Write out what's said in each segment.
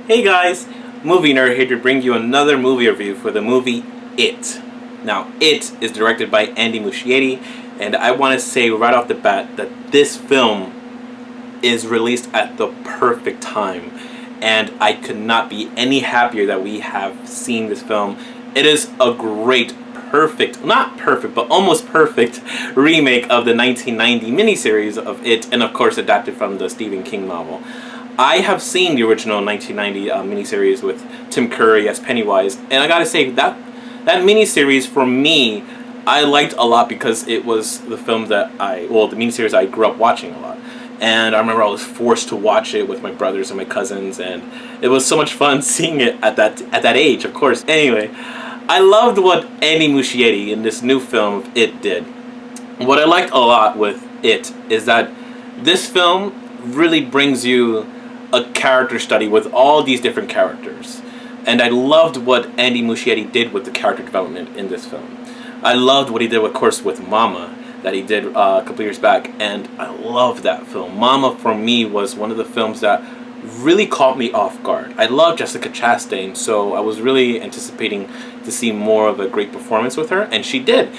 Hey guys, Movie Nerd here to bring you another movie review for the movie It. Now, It is directed by Andy Muschietti, and I want to say right off the bat that this film is released at the perfect time, and I could not be any happier that we have seen this film. It is a great, perfect, not perfect, but almost perfect remake of the 1990 miniseries of It, and of course adapted from the Stephen King novel. I have seen the original 1990 miniseries with Tim Curry as Pennywise, and I gotta say that miniseries for me, I liked a lot because it was the film that the miniseries I grew up watching a lot. And I remember I was forced to watch it with my brothers and my cousins, and it was so much fun seeing it at that age, of course. Anyway, I loved what Andy Muschietti in this new film It did. What I liked a lot with It is that this film really brings you a character study with all these different characters. And I loved what Andy Muschietti did with the character development in this film. I loved what he did, of course, with Mama, that he did a couple years back, and I love that film. Mama, for me, was one of the films that really caught me off guard. I love Jessica Chastain, so I was really anticipating to see more of a great performance with her, and she did.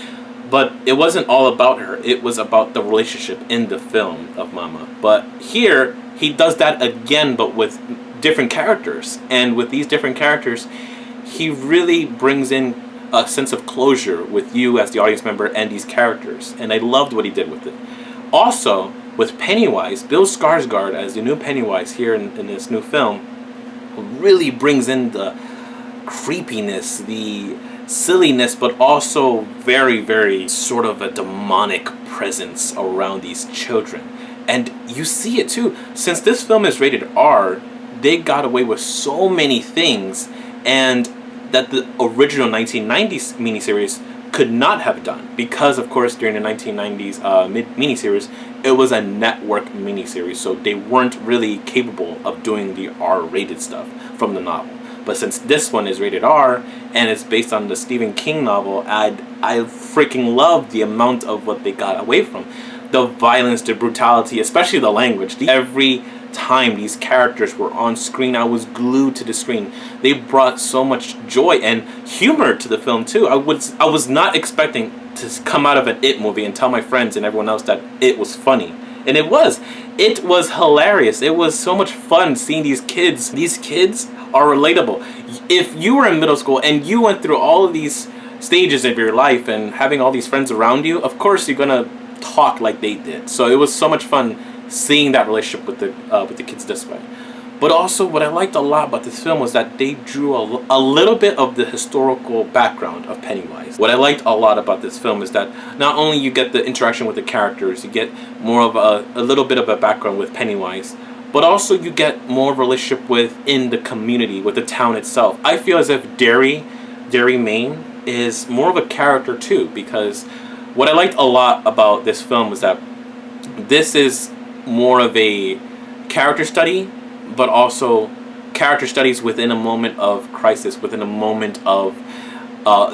But it wasn't all about her. It was about the relationship in the film of Mama. But here, he does that again, but with different characters. And with these different characters, he really brings in a sense of closure with you as the audience member and these characters. And I loved what he did with it. Also, with Pennywise, Bill Skarsgård as the new Pennywise here in this new film really brings in the creepiness, the silliness, but also very, very sort of a demonic presence around these children. And you see it too. Since this film is rated R, they got away with so many things, and that the original 1990s miniseries could not have done. Because, of course, during the 1990s miniseries, it was a network miniseries, so they weren't really capable of doing the R-rated stuff from the novel. But since this one is rated R, and it's based on the Stephen King novel, I freaking love the amount of what they got away from. The violence, the brutality, especially the language. Every time these characters were on screen, I was glued to the screen. They brought so much joy and humor to the film too. I was not expecting to come out of an It movie and tell my friends and everyone else that it was funny. And it was. It was hilarious. It was so much fun seeing these kids. These kids are relatable. If you were in middle school and you went through all of these stages of your life and having all these friends around you, of course you're gonna talk like they did. So it was so much fun seeing that relationship with the kids this way. But also what I liked a lot about this film was that they drew a little bit of the historical background of Pennywise. What I liked a lot about this film is that not only you get the interaction with the characters, you get more of a little bit of a background with Pennywise, but also you get more relationship within the community, with the town itself. I feel as if Derry, Maine is more of a character too, because what I liked a lot about this film was that this is more of a character study, but also character studies within a moment of crisis, within a moment of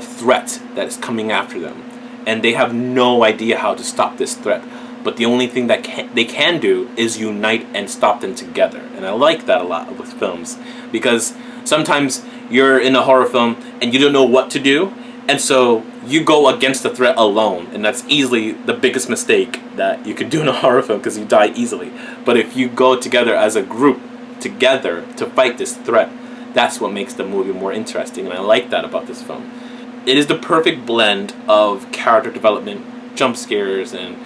threat that is coming after them. And they have no idea how to stop this threat. But the only thing that they can do is unite and stop them together. And I like that a lot with films, because sometimes you're in a horror film and you don't know what to do, and so you go against the threat alone, and that's easily the biggest mistake that you could do in a horror film, because you die easily. But if you go together as a group, together to fight this threat, that's what makes the movie more interesting, and I like that about this film. It is the perfect blend of character development, jump scares, and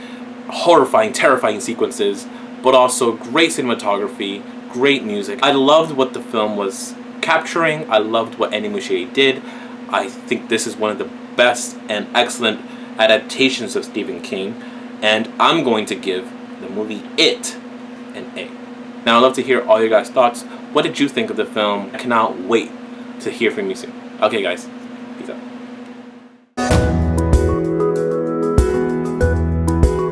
horrifying, terrifying sequences, but also great cinematography, great music. I loved what the film was capturing. I loved what Andy Muschietti did. I think this is one of the best and excellent adaptations of Stephen King, and I'm going to give the movie It an A. Now, I'd love to hear all your guys' thoughts. What did you think of the film? I cannot wait to hear from you soon. Okay, guys. Peace out.